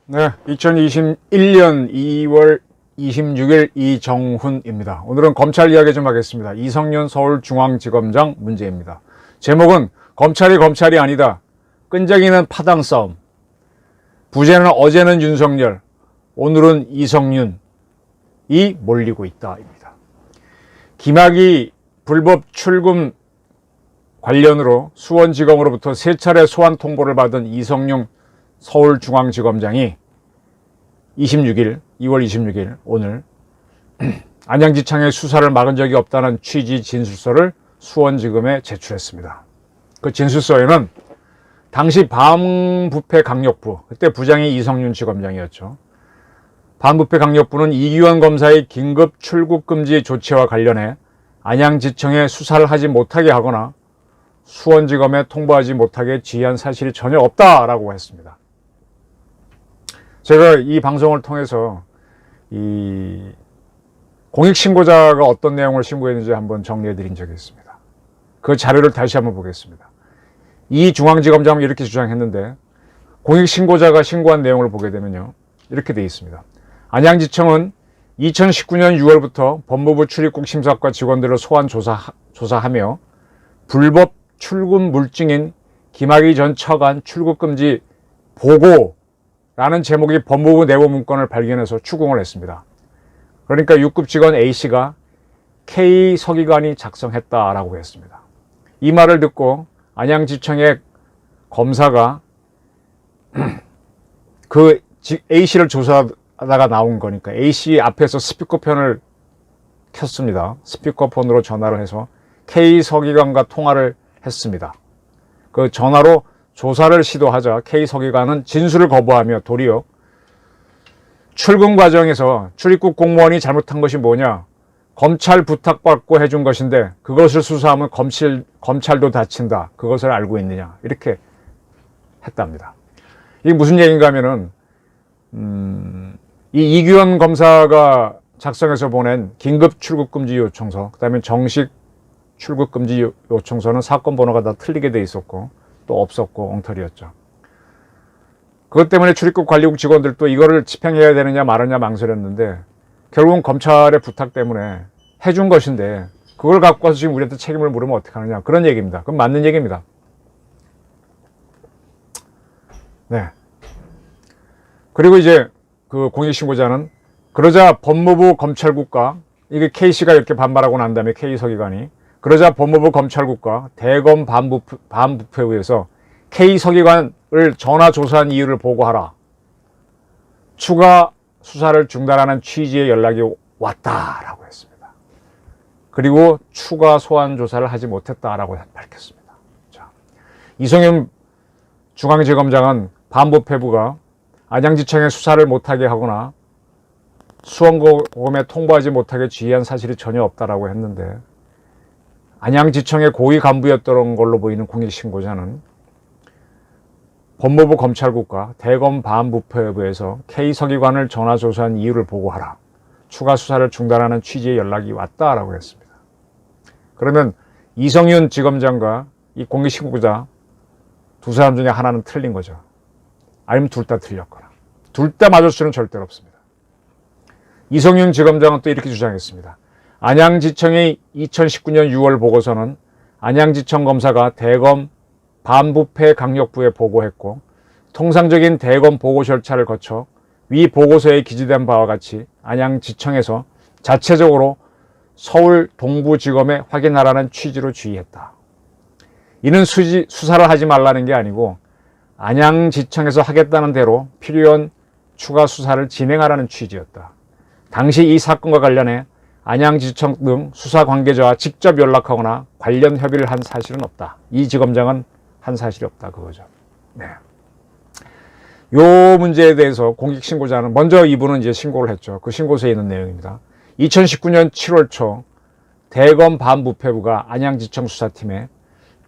네, 2021년 2월 26일 이정훈입니다. 오늘은 검찰 이야기 좀 하겠습니다. 이성윤 서울중앙지검장 문제입니다. 제목은 검찰이 아니다. 끈적이는 파당 싸움. 부제는 어제는 윤석열, 오늘은 이성윤이 몰리고 있다입니다. 김학의 불법 출금 관련으로 수원지검으로부터 3차례 소환 통보를 받은 이성윤 서울중앙지검장이 2월 26일 오늘 안양지청의 수사를 막은 적이 없다는 취지 진술서를 수원지검에 제출했습니다. 그 진술서에는 당시 반부패강력부, 그때 부장이 이성윤 지검장이었죠. 반부패강력부는 이규현 검사의 긴급 출국금지 조치와 관련해 안양지청에 수사를 하지 못하게 하거나 수원지검에 통보하지 못하게 지휘한 사실이 전혀 없다라고 했습니다. 제가 이 방송을 통해서 이 공익신고자가 어떤 내용을 신고했는지 한번 정리해 드린 적이 있습니다. 그 자료를 다시 한번 보겠습니다. 이 중앙지검장은 이렇게 주장했는데 공익신고자가 신고한 내용을 보게 되면요, 이렇게 되어 있습니다. 안양지청은 2019년 6월부터 법무부 출입국 심사과 직원들을 소환 조사하며 불법 출금 물증인 김학의 전 처관 출국금지 보고라는 제목의 법무부 내부 문건을 발견해서 추궁을 했습니다. 그러니까 6급 직원 A씨가 K 서기관이 작성했다라고 했습니다. 이 말을 듣고 안양지청의 검사가 그 A씨를 조사하다가 나온 거니까 A씨 앞에서 스피커폰을 켰습니다. 스피커폰으로 전화를 해서 K 서기관과 통화를 했습니다. 그 전화로 조사를 시도하자 K 서기관은 진술을 거부하며 도리어 출금 과정에서 출입국 공무원이 잘못한 것이 뭐냐, 검찰 부탁받고 해준 것인데 그것을 수사하면 검찰도 다친다, 그것을 알고 있느냐, 이렇게 했답니다. 이게 무슨 얘기인가 하면은 이 이규현 검사가 작성해서 보낸 긴급 출국금지 요청서, 그 다음에 정식 출국금지 요청서는 사건 번호가 다 틀리게 돼 있었고 또 없었고 엉터리였죠. 그것 때문에 출입국 관리국 직원들도 이거를 집행해야 되느냐 말느냐 망설였는데 결국은 검찰의 부탁 때문에 해준 것인데 그걸 갖고 와서 지금 우리한테 책임을 물으면 어떡하느냐, 그런 얘기입니다. 그건 맞는 얘기입니다. 네. 그리고 이제 그 공익신고자는 그러자 법무부 검찰국과, 이게 K씨가 이렇게 반발하고 난 다음에 K 서기관이, 그러자 법무부 검찰국과 대검 반부패부에서 K 서기관을 전화 조사한 이유를 보고하라, 추가 수사를 중단하는 취지의 연락이 왔다라고 했습니다. 그리고 추가 소환 조사를 하지 못했다라고 밝혔습니다. 자, 이성윤 중앙지검장은 반부패부가 안양지청에 수사를 못하게 하거나 수원고검에 통보하지 못하게 지휘한 사실이 전혀 없다라고 했는데, 안양지청의 고위 간부였던 걸로 보이는 공익신고자는 법무부 검찰국과 대검 반부패부에서 K 서기관을 전화 조사한 이유를 보고하라, 추가 수사를 중단하는 취지의 연락이 왔다라고 했습니다. 그러면 이성윤 지검장과 이 공익신고자 두 사람 중에 하나는 틀린 거죠. 아니면 둘 다 틀렸거나, 둘 다 맞을 수는 절대로 없습니다. 이성윤 지검장은 또 이렇게 주장했습니다. 안양지청의 2019년 6월 보고서는 안양지청 검사가 대검 반부패 강력부에 보고했고 통상적인 대검 보고 절차를 거쳐 위 보고서에 기재된 바와 같이 안양지청에서 자체적으로 서울 동부지검에 확인하라는 취지로 지휘했다. 이는 수사를 하지 말라는 게 아니고 안양지청에서 하겠다는 대로 필요한 추가 수사를 진행하라는 취지였다. 당시 이 사건과 관련해 안양지청 등 수사 관계자와 직접 연락하거나 관련 협의를 한 사실은 없다. 이 지검장은 한 사실이 없다, 그거죠. 네. 요 문제에 대해서 공익신고자는 먼저 이분은 이제 신고를 했죠. 그 신고서에 있는 내용입니다. 2019년 7월 초 대검 반부패부가 안양지청 수사팀에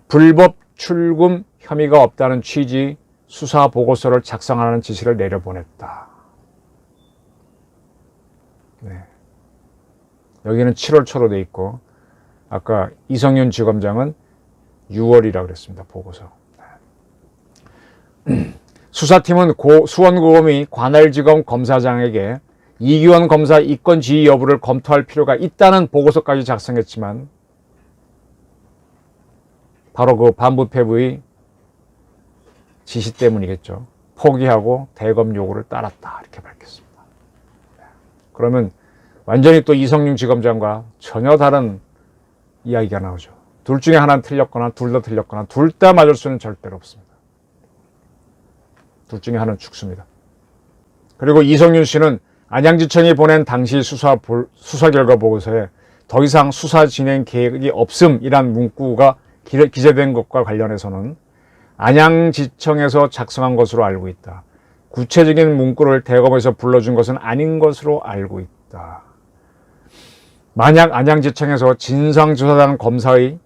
불법 출금 혐의가 없다는 취지 수사 보고서를 작성하는 지시를 내려보냈다. 네. 여기는 7월 초로 돼 있고 아까 이성윤 지검장은 6월이라고 그랬습니다. 보고서. 수사팀은 수원고검이 관할지검 검사장에게 이규원 검사 이권 지휘 여부를 검토할 필요가 있다는 보고서까지 작성했지만 바로 그 반부패부의 지시 때문이겠죠. 포기하고 대검 요구를 따랐다 이렇게 밝혔습니다. 그러면 완전히 또 이성윤 지검장과 전혀 다른 이야기가 나오죠. 둘 중에 하나는 틀렸거나 둘 다 틀렸거나 둘 다 맞을 수는 절대로 없습니다. 둘 중에 하나는 죽습니다. 그리고 이성윤 씨는 안양지청이 보낸 당시 수사 결과 보고서에 더 이상 수사 진행 계획이 없음이란 문구가 기재된 것과 관련해서는 안양지청에서 작성한 것으로 알고 있다. 구체적인 문구를 대검에서 불러준 것은 아닌 것으로 알고 있다. 만약 안양지청에서 진상조사단 검사의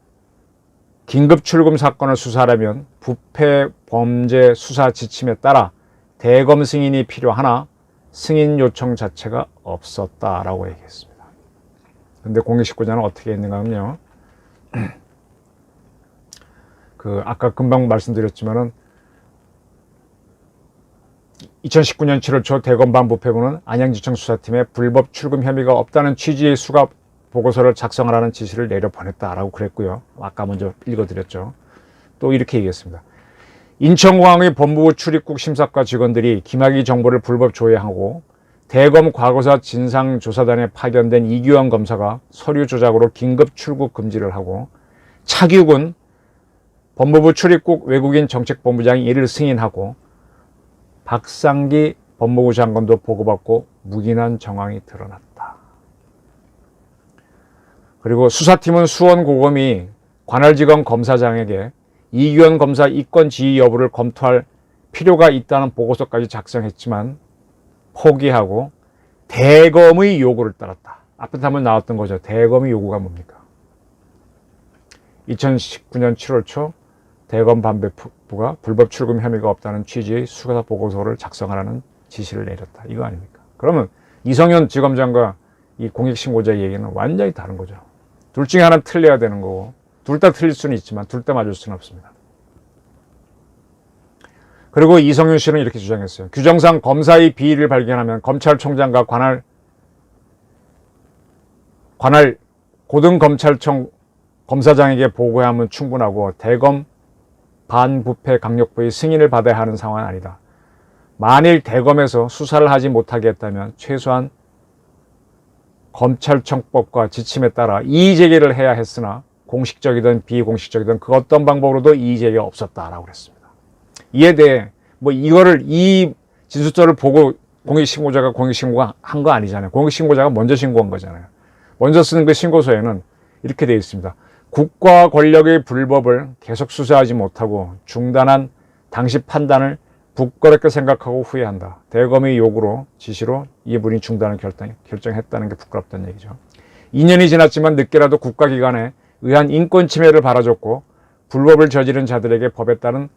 긴급 출금 사건을 수사하려면 부패 범죄 수사 지침에 따라 대검 승인이 필요하나 승인 요청 자체가 없었다라고 얘기했습니다. 그런데 공익19자는 어떻게 했는가 하면요. 아까 금방 말씀드렸지만은 2019년 7월 초 대검 반부패부는 안양지청 수사팀에 불법 출금 혐의가 없다는 취지의 수갑 보고서를 작성하라는 지시를 내려 보냈다라고 그랬고요. 아까 먼저 읽어드렸죠. 또 이렇게 얘기했습니다. 인천공항의 법무부 출입국 심사과 직원들이 김학의 정보를 불법 조회하고 대검 과거사 진상조사단에 파견된 이규원 검사가 서류 조작으로 긴급 출국 금지를 하고 차규근 법무부 출입국 외국인 정책본부장이 이를 승인하고 박상기 법무부 장관도 보고받고 묵인한 정황이 드러났다. 그리고 수사팀은 수원고검이 관할지검 검사장에게 이규원 검사 이권 지휘 여부를 검토할 필요가 있다는 보고서까지 작성했지만 포기하고 대검의 요구를 따랐다. 앞에 한번 나왔던 거죠. 대검의 요구가 뭡니까? 2019년 7월 초 대검 반부패부가 불법 출금 혐의가 없다는 취지의 수사 보고서를 작성하라는 지시를 내렸다. 이거 아닙니까? 그러면 이성윤 지검장과 이 공익신고자의 얘기는 완전히 다른 거죠. 둘 중에 하나는 틀려야 되는 거고 둘 다 틀릴 수는 있지만 둘 다 맞을 수는 없습니다. 그리고 이성윤 씨는 이렇게 주장했어요. 규정상 검사의 비리를 발견하면 검찰총장과 관할 고등검찰청 검사장에게 보고하면 충분하고 대검 반부패 강력부의 승인을 받아야 하는 상황은 아니다. 만일 대검에서 수사를 하지 못하게 했다면 최소한 검찰청법과 지침에 따라 이의제기를 해야 했으나 공식적이든 비공식적이든 그 어떤 방법으로도 이의제기가 없었다라고 그랬습니다. 이에 대해 이 진술서를 보고 공익신고자가 공익신고가 한 거 아니잖아요. 공익신고자가 먼저 신고한 거잖아요. 먼저 쓰는 그 신고서에는 이렇게 되어 있습니다. 국가 권력의 불법을 계속 수사하지 못하고 중단한 당시 판단을 부끄럽게 생각하고 후회한다. 대검의 요구로 지시로 이분이 중단을 결정했다는 게 부끄럽다는 얘기죠. 2년이 지났지만 늦게라도 국가기관에 의한 인권 침해를 바라줬고 불법을 저지른 자들에게 법에 따른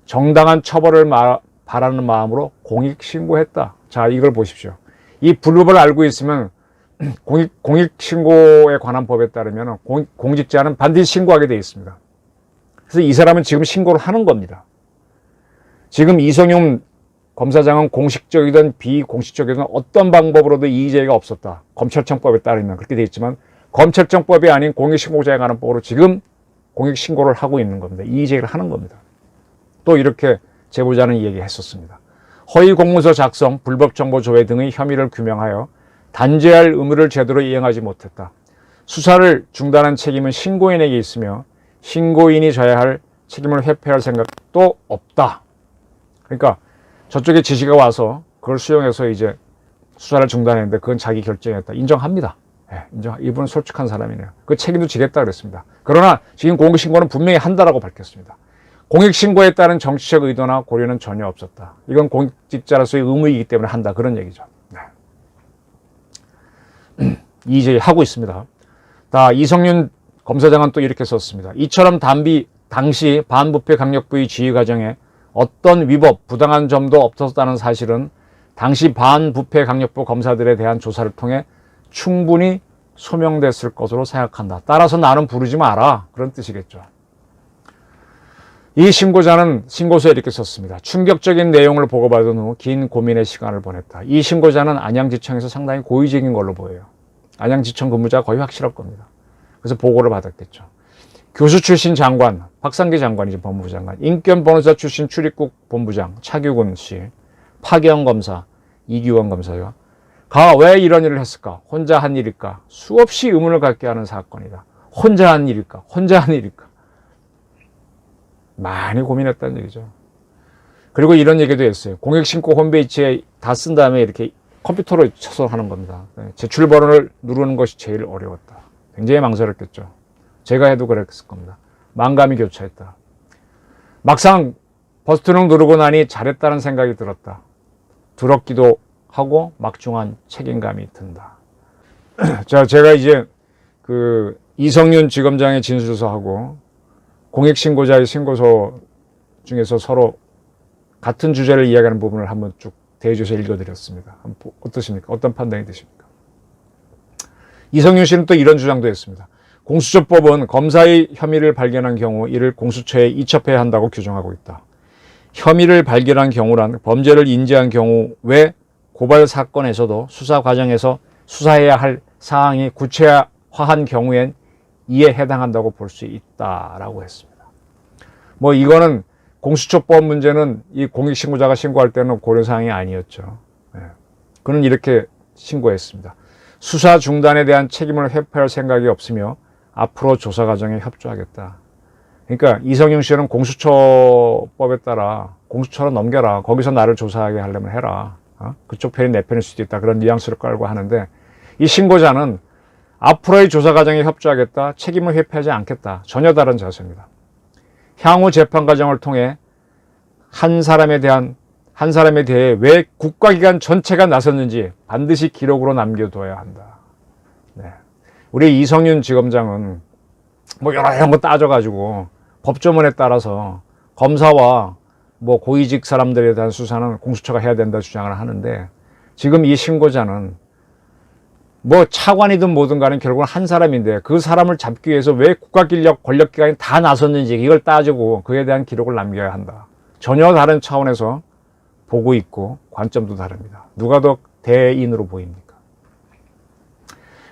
정당한 처벌을 바라는 마음으로 공익신고했다. 자, 이걸 보십시오. 이 불법을 알고 있으면 공익신고에 관한 법에 따르면 공직자는 반드시 신고하게 되어 있습니다. 그래서 이 사람은 지금 신고를 하는 겁니다. 지금 이성윤 검사장은 공식적이든 비공식적이든 어떤 방법으로도 이의제기가 없었다. 검찰청법에 따르면 그렇게 되어 있지만 검찰청법이 아닌 공익신고자에 관한 법으로 지금 공익신고를 하고 있는 겁니다. 이의제기를 하는 겁니다. 또 이렇게 제보자는 얘기했었습니다. 허위 공문서 작성, 불법 정보 조회 등의 혐의를 규명하여 단죄할 의무를 제대로 이행하지 못했다. 수사를 중단한 책임은 신고인에게 있으며 신고인이 져야 할 책임을 회피할 생각도 없다. 그러니까 저쪽에 지시가 와서 그걸 수용해서 이제 수사를 중단했는데 그건 자기 결정이었다. 인정합니다. 이분은 솔직한 사람이네요. 그 책임도 지겠다 그랬습니다. 그러나 지금 공익신고는 분명히 한다라고 밝혔습니다. 공익신고에 따른 정치적 의도나 고려는 전혀 없었다. 이건 공직자로서의 의무이기 때문에 한다. 그런 얘기죠. 이제 하고 있습니다. 이성윤 검사장은 또 이렇게 썼습니다. 이처럼 당시 반부패 강력부의 지휘 과정에 어떤 위법, 부당한 점도 없었다는 사실은 당시 반부패 강력부 검사들에 대한 조사를 통해 충분히 소명됐을 것으로 생각한다. 따라서 나는 부르지 마라. 그런 뜻이겠죠. 이 신고자는 신고서에 이렇게 썼습니다. 충격적인 내용을 보고받은 후 긴 고민의 시간을 보냈다. 이 신고자는 안양지청에서 상당히 고위직인 걸로 보여요. 안양지청 근무자가 거의 확실할 겁니다. 그래서 보고를 받았겠죠. 교수 출신 장관, 박상기 장관이죠. 법무부 장관. 인권 변호사 출신 출입국 본부장 차규근 씨, 파견 검사 이규원 검사가 왜 이런 일을 했을까? 혼자 한 일일까? 수없이 의문을 갖게 하는 사건이다. 혼자 한 일일까? 혼자 한 일일까? 많이 고민했다는 얘기죠. 그리고 이런 얘기도 했어요. 공익신고 홈페이지에 다 쓴 다음에 이렇게 컴퓨터로 쳐서 하는 겁니다. 제출번호를 누르는 것이 제일 어려웠다. 굉장히 망설였겠죠. 제가 해도 그랬을 겁니다. 만감이 교차했다. 막상 버튼을 누르고 나니 잘했다는 생각이 들었다. 두렵기도 하고 막중한 책임감이 든다. 자, 제가 이제 그 이성윤 지검장의 진술서하고 공익신고자의 신고서 중에서 서로 같은 주제를 이야기하는 부분을 한번 쭉 대조해서 읽어드렸습니다. 어떠십니까? 어떤 판단이 드십니까? 이성윤 씨는 또 이런 주장도 했습니다. 공수처법은 검사의 혐의를 발견한 경우 이를 공수처에 이첩해야 한다고 규정하고 있다. 혐의를 발견한 경우란 범죄를 인지한 경우 외 고발 사건에서도 수사 과정에서 수사해야 할 사항이 구체화한 경우엔 이에 해당한다고 볼 수 있다라고 했습니다. 뭐 이거는 공수처법 문제는 이 공익신고자가 신고할 때는 고려사항이 아니었죠. 그는 이렇게 신고했습니다. 수사 중단에 대한 책임을 회피할 생각이 없으며 앞으로 조사 과정에 협조하겠다. 그러니까 이성윤 씨는 공수처법에 따라 공수처로 넘겨라. 거기서 나를 조사하게 하려면 해라. 그쪽 편이 내 편일 수도 있다. 그런 뉘앙스를 깔고 하는데 이 신고자는 앞으로의 조사 과정에 협조하겠다. 책임을 회피하지 않겠다. 전혀 다른 자세입니다. 향후 재판 과정을 통해 한 사람에 대해 왜 국가기관 전체가 나섰는지 반드시 기록으로 남겨둬야 한다. 네. 우리 이성윤 지검장은 뭐 여러 거 따져가지고 법조문에 따라서 검사와 뭐 고위직 사람들에 대한 수사는 공수처가 해야 된다 주장을 하는데 지금 이 신고자는 뭐 차관이든 뭐든 간에 결국은 한 사람인데 그 사람을 잡기 위해서 왜 권력기관이 다 나섰는지 이걸 따지고 그에 대한 기록을 남겨야 한다. 전혀 다른 차원에서 보고 있고 관점도 다릅니다. 누가 더 대인으로 보입니까?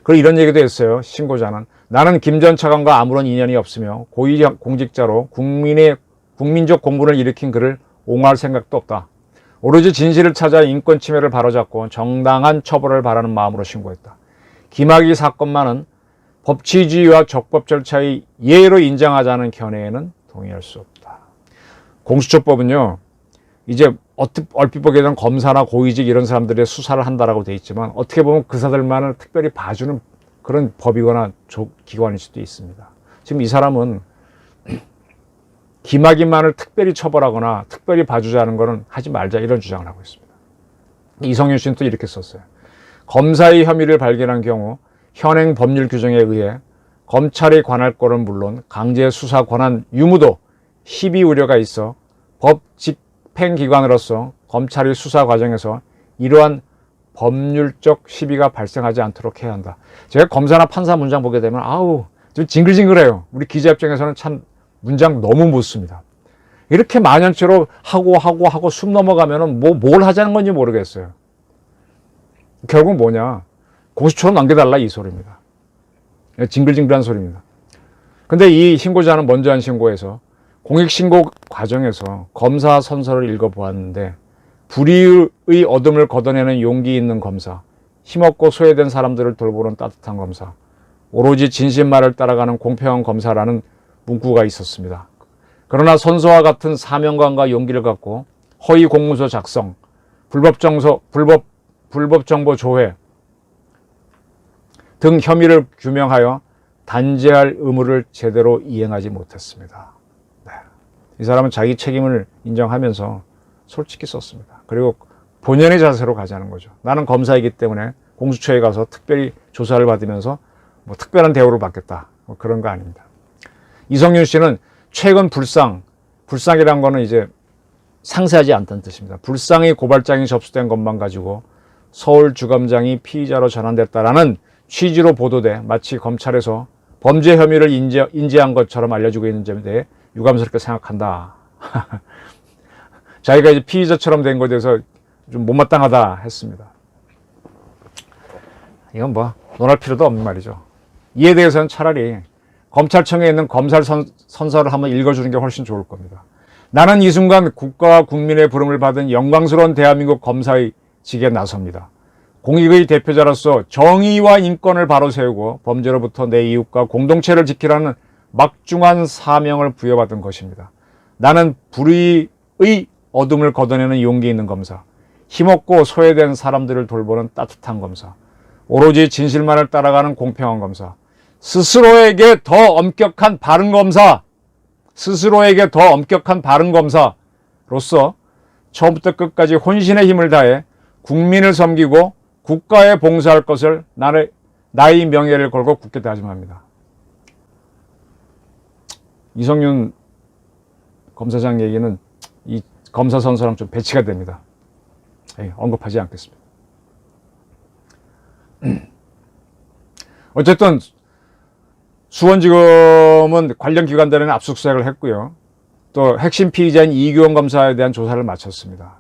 그리고 이런 얘기도 했어요. 신고자는 나는 김 전 차관과 아무런 인연이 없으며 고위 공직자로 국민적 공분을 일으킨 그를 옹호할 생각도 없다. 오로지 진실을 찾아 인권 침해를 바로잡고 정당한 처벌을 바라는 마음으로 신고했다. 김학의 사건만은 법치주의와 적법 절차의 예외로 인정하자는 견해에는 동의할 수 없다. 공수처법은요, 이제 얼핏 보게 되면 검사나 고위직 이런 사람들의 수사를 한다라고 돼 있지만 어떻게 보면 그 사람들만을 특별히 봐주는 그런 법이거나 기관일 수도 있습니다. 지금 이 사람은 김학의만을 특별히 처벌하거나 특별히 봐주자는 것은 하지 말자 이런 주장을 하고 있습니다. 이성윤 씨는 또 이렇게 썼어요. 검사의 혐의를 발견한 경우 현행 법률 규정에 의해 검찰의 관할권은 물론 강제 수사 권한 유무도 시비 우려가 있어 법 집행기관으로서 검찰의 수사 과정에서 이러한 법률적 시비가 발생하지 않도록 해야 한다. 제가 검사나 판사 문장 보게 되면 아우 좀 징글징글해요. 우리 기자 입장에서는 참 문장 너무 못 씁니다. 이렇게 만연체로 하고 숨 넘어가면은 뭘 하자는 건지 모르겠어요. 결국 뭐냐? 공수처로 남겨달라 이 소리입니다. 징글징글한 소리입니다. 근데 이 신고자는 먼저 한 신고에서 공익신고 과정에서 검사 선서를 읽어보았는데 불의의 어둠을 걷어내는 용기 있는 검사, 힘없고 소외된 사람들을 돌보는 따뜻한 검사, 오로지 진실말을 따라가는 공평한 검사라는 문구가 있었습니다. 그러나 선서와 같은 사명감과 용기를 갖고 허위 공문서 작성, 불법 정보 조회 등 혐의를 규명하여 단죄할 의무를 제대로 이행하지 못했습니다. 네. 이 사람은 자기 책임을 인정하면서 솔직히 썼습니다. 그리고 본연의 자세로 가자는 거죠. 나는 검사이기 때문에 공수처에 가서 특별히 조사를 받으면서 뭐 특별한 대우를 받겠다. 뭐 그런 거 아닙니다. 이성윤 씨는 최근 불상이라는 거는 이제 상세하지 않다는 뜻입니다. 불상의 고발장이 접수된 것만 가지고 서울주검장이 피의자로 전환됐다라는 취지로 보도돼 마치 검찰에서 범죄 혐의를 인지한 것처럼 알려지고 있는 점에 대해 유감스럽게 생각한다. 자기가 이제 피의자처럼 된 것에 대해서 좀 못마땅하다 했습니다. 이건 뭐 논할 필요도 없는 말이죠. 이에 대해서는 차라리 검찰청에 있는 검찰 선서를 한번 읽어주는 게 훨씬 좋을 겁니다. 나는 이 순간 국가와 국민의 부름을 받은 영광스러운 대한민국 검사의 직에 나섭니다. 공익의 대표자로서 정의와 인권을 바로 세우고 범죄로부터 내 이웃과 공동체를 지키라는 막중한 사명을 부여받은 것입니다. 나는 불의의 어둠을 걷어내는 용기 있는 검사, 힘없고 소외된 사람들을 돌보는 따뜻한 검사, 오로지 진실만을 따라가는 공평한 검사, 스스로에게 더 엄격한 바른 검사, 스스로에게 더 엄격한 바른 검사로서 처음부터 끝까지 혼신의 힘을 다해 국민을 섬기고 국가에 봉사할 것을 나의 명예를 걸고 굳게 다짐합니다. 이성윤 검사장 얘기는 이 검사 선서랑 좀 배치가 됩니다. 언급하지 않겠습니다. 어쨌든 수원지검은 관련 기관들에는 압수수색을 했고요. 또 핵심 피의자인 이규원 검사에 대한 조사를 마쳤습니다.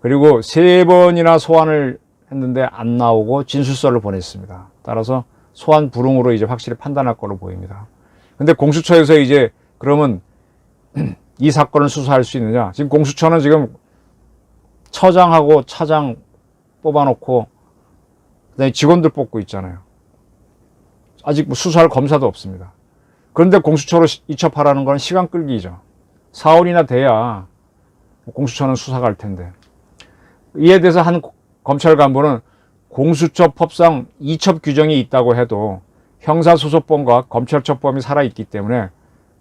그리고 3번이나 소환을 했는데 안 나오고 진술서를 보냈습니다. 따라서 소환 불응으로 이제 확실히 판단할 걸로 보입니다. 근데 공수처에서 이제 그러면 이 사건을 수사할 수 있느냐? 지금 공수처는 지금 처장하고 차장 뽑아놓고 그다음에 직원들 뽑고 있잖아요. 아직 뭐 수사할 검사도 없습니다. 그런데 공수처로 이첩하라는 건 시간 끌기죠. 4월이나 돼야 공수처는 수사 갈 텐데. 이에 대해서 한 검찰 간부는 공수처 법상 이첩 규정이 있다고 해도 형사소송법과 검찰처법이 살아있기 때문에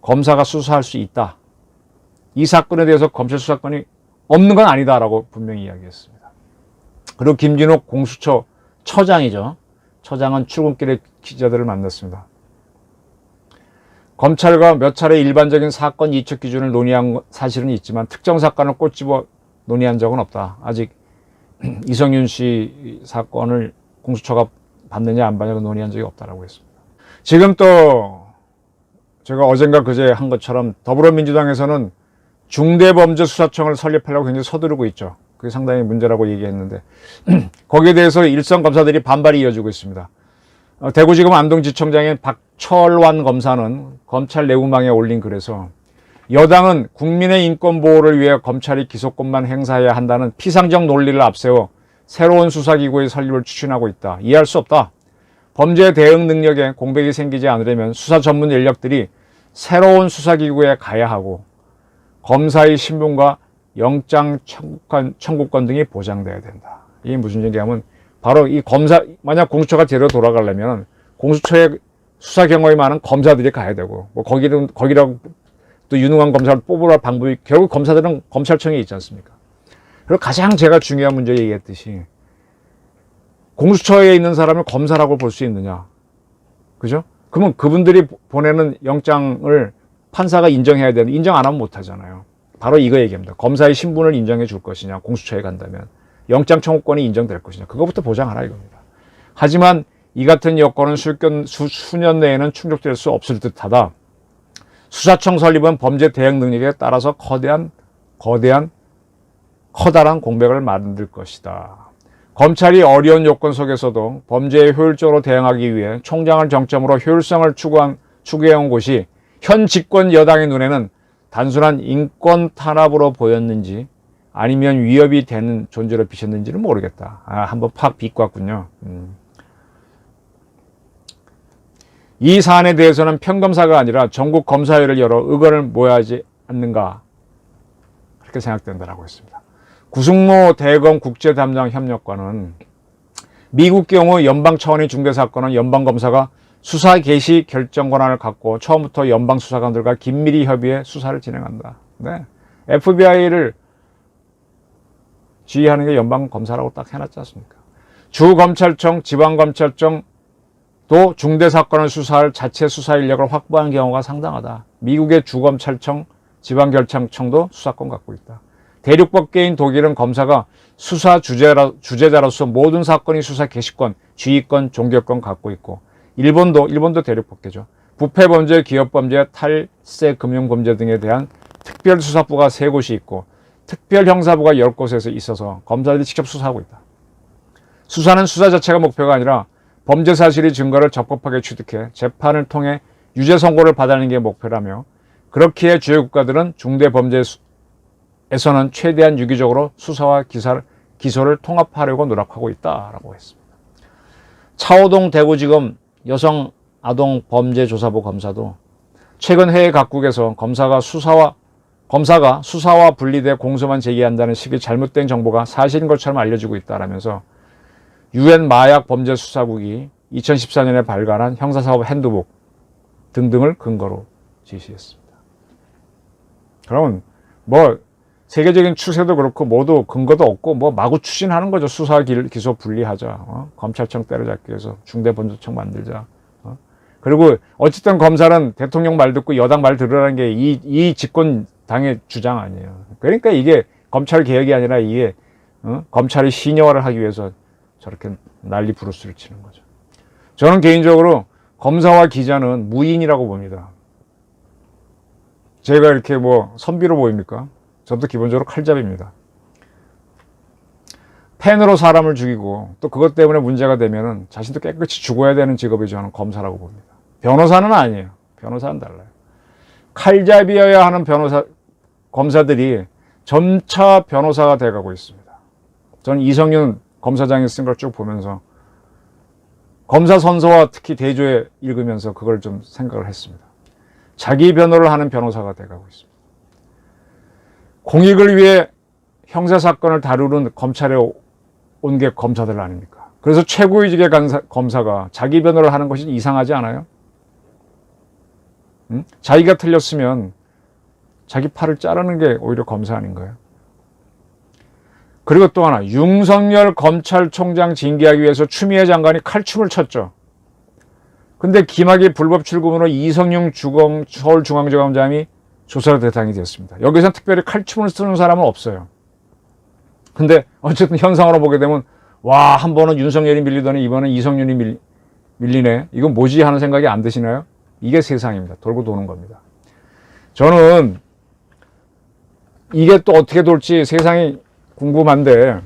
검사가 수사할 수 있다. 이 사건에 대해서 검찰 수사권이 없는 건 아니다라고 분명히 이야기했습니다. 그리고 김진욱 공수처 처장이죠. 처장은 출근길에 기자들을 만났습니다. 검찰과 몇 차례 일반적인 사건 이첩 기준을 논의한 사실은 있지만 특정 사건을 꼬집어 논의한 적은 없다. 아직 이성윤 씨 사건을 공수처가 받느냐 안 받느냐 논의한 적이 없다라고 했습니다. 지금 또 제가 어젠가 그제 한 것처럼 더불어민주당에서는 중대범죄수사청을 설립하려고 굉장히 서두르고 있죠. 그게 상당히 문제라고 얘기했는데 거기에 대해서 일선 검사들이 반발이 이어지고 있습니다. 대구지검 안동지청장인 박철완 검사는 검찰 내부망에 올린 글에서 여당은 국민의 인권 보호를 위해 검찰이 기소권만 행사해야 한다는 피상적 논리를 앞세워 새로운 수사기구의 설립을 추진하고 있다. 이해할 수 없다. 범죄 대응 능력에 공백이 생기지 않으려면 수사 전문 인력들이 새로운 수사기구에 가야 하고 검사의 신분과 영장 청구권 등이 보장돼야 된다. 이게 무슨 얘기냐면 바로 이 검사, 만약 공수처가 제대로 돌아가려면 공수처에 수사 경험이 많은 검사들이 가야 되고 뭐 거기라고 또 유능한 검사를 뽑으라 방법이 결국 검사들은 검찰청에 있지 않습니까? 그리고 가장 제가 중요한 문제 얘기했듯이 공수처에 있는 사람을 검사라고 볼 수 있느냐? 그죠? 그러면 그분들이 보내는 영장을 판사가 인정해야 되는데 인정 안 하면 못 하잖아요. 바로 이거 얘기합니다. 검사의 신분을 인정해 줄 것이냐, 공수처에 간다면 영장 청구권이 인정될 것이냐, 그거부터 보장하라 이겁니다. 하지만 이 같은 여건은 수년 내에는 충족될 수 없을 듯하다. 수사청 설립은 범죄 대응 능력에 따라서 커다란 공백을 만들 것이다. 검찰이 어려운 요건 속에서도 범죄에 효율적으로 대응하기 위해 총장을 정점으로 효율성을 추구해온 곳이 현 집권 여당의 눈에는 단순한 인권 탄압으로 보였는지 아니면 위협이 되는 존재로 비쳤는지는 모르겠다. 한번 팍 비꼬았군요. 이 사안에 대해서는 평검사가 아니라 전국 검사회를 열어 의견을 모아야 하지 않는가 그렇게 생각된다라고 했습니다. 구승모 대검 국제담당협력관은 미국 경우 연방 차원의 중대사건은 연방검사가 수사 개시 결정 권한을 갖고 처음부터 연방수사관들과 긴밀히 협의해 수사를 진행한다. 네. FBI를 지휘하는 게 연방검사라고 딱 해놨지 않습니까? 주검찰청, 지방검찰청도 중대사건을 수사할 자체 수사 인력을 확보한 경우가 상당하다. 미국의 주검찰청, 지방결정청도 수사권 갖고 있다. 대륙법계인 독일은 검사가 수사 주재자로서 모든 사건의 수사 개시권, 지휘권, 종결권 갖고 있고, 일본도 대륙법계죠. 부패범죄, 기업범죄, 탈세, 금융범죄 등에 대한 특별수사부가 3곳이 있고 특별형사부가 10곳에서 있어서 검사들이 직접 수사하고 있다. 수사는 수사 자체가 목표가 아니라 범죄 사실의 증거를 적법하게 취득해 재판을 통해 유죄 선고를 받아내는 게 목표라며, 그렇기에 주요 국가들은 중대범죄에서는 최대한 유기적으로 수사와 기소를 통합하려고 노력하고 있다라고 했습니다. 차오동 대구지검 여성아동범죄조사부 검사도 최근 해외 각국에서 검사가 수사와 분리돼 공소만 제기한다는 식의 잘못된 정보가 사실인 것처럼 알려지고 있다라면서 유엔 마약범죄수사국이 2014년에 발간한 형사사법 핸드북 등등을 근거로 제시했습니다. 그러면 뭐 세계적인 추세도 그렇고 모두 근거도 없고 뭐 마구 추진하는 거죠. 수사 기소 분리하자. 검찰청 때려잡기 위해서 중대범죄청 만들자. 그리고 어쨌든 검사는 대통령 말 듣고 여당 말 들으라는 게 이 집권당의 주장 아니에요. 그러니까 이게 검찰 개혁이 아니라 이게 검찰이 신여화를 하기 위해서 저렇게 난리 부르스를 치는 거죠. 저는 개인적으로 검사와 기자는 무인이라고 봅니다. 제가 이렇게 뭐 선비로 보입니까? 저도 기본적으로 칼잡이입니다. 펜으로 사람을 죽이고 또 그것 때문에 문제가 되면은 자신도 깨끗이 죽어야 되는 직업이 저는 검사라고 봅니다. 변호사는 아니에요. 변호사는 달라요. 칼잡이여야 하는 검사들이 점차 변호사가 돼가고 있습니다. 저는 이성윤 검사장이 쓴 걸 쭉 보면서 검사 선서와 특히 대조에 읽으면서 그걸 좀 생각을 했습니다. 자기 변호를 하는 변호사가 돼가고 있습니다. 공익을 위해 형사사건을 다루는 검찰에 온 게 검사들 아닙니까? 그래서 최고위직의 검사가 자기 변호를 하는 것이 이상하지 않아요? 자기가 틀렸으면 자기 팔을 자르는 게 오히려 검사 아닌가요? 그리고 또 하나, 윤석열 검찰총장 징계하기 위해서 추미애 장관이 칼춤을 췄죠. 근데 김학의 불법 출금으로 이성윤 서울중앙지검장이 조사 대상이 됐습니다. 여기서 특별히 칼춤을 쓰는 사람은 없어요. 근데 어쨌든 현상으로 보게 되면 와, 한 번은 윤석열이 밀리더니 이번엔 이성윤이 밀리네. 이건 뭐지 하는 생각이 안 드시나요? 이게 세상입니다. 돌고 도는 겁니다. 저는 이게 또 어떻게 돌지 세상이 궁금한데,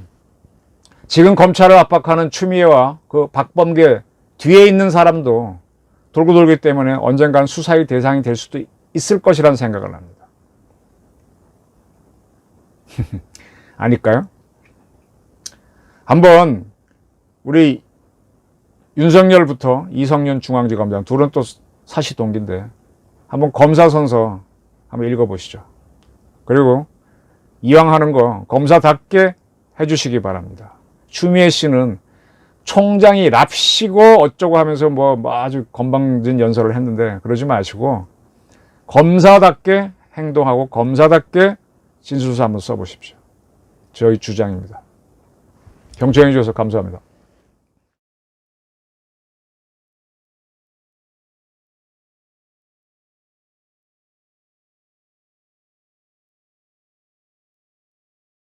지금 검찰을 압박하는 추미애와 그 박범계 뒤에 있는 사람도 돌고 돌기 때문에 언젠간 수사의 대상이 될 수도 있을 것이라는 생각을 합니다. 아닐까요? 한번 우리 윤석열부터 이성윤 중앙지검장 둘은 또 사시동기인데 한번 검사 선서 한번 읽어보시죠. 그리고 이왕 하는 거 검사답게 해주시기 바랍니다. 추미애 씨는 총장이 랍시고 어쩌고 하면서 뭐 아주 건방진 연설을 했는데 그러지 마시고 검사답게 행동하고 검사답게 진술서 한번 써보십시오. 저희 주장입니다. 경청해 주셔서 감사합니다.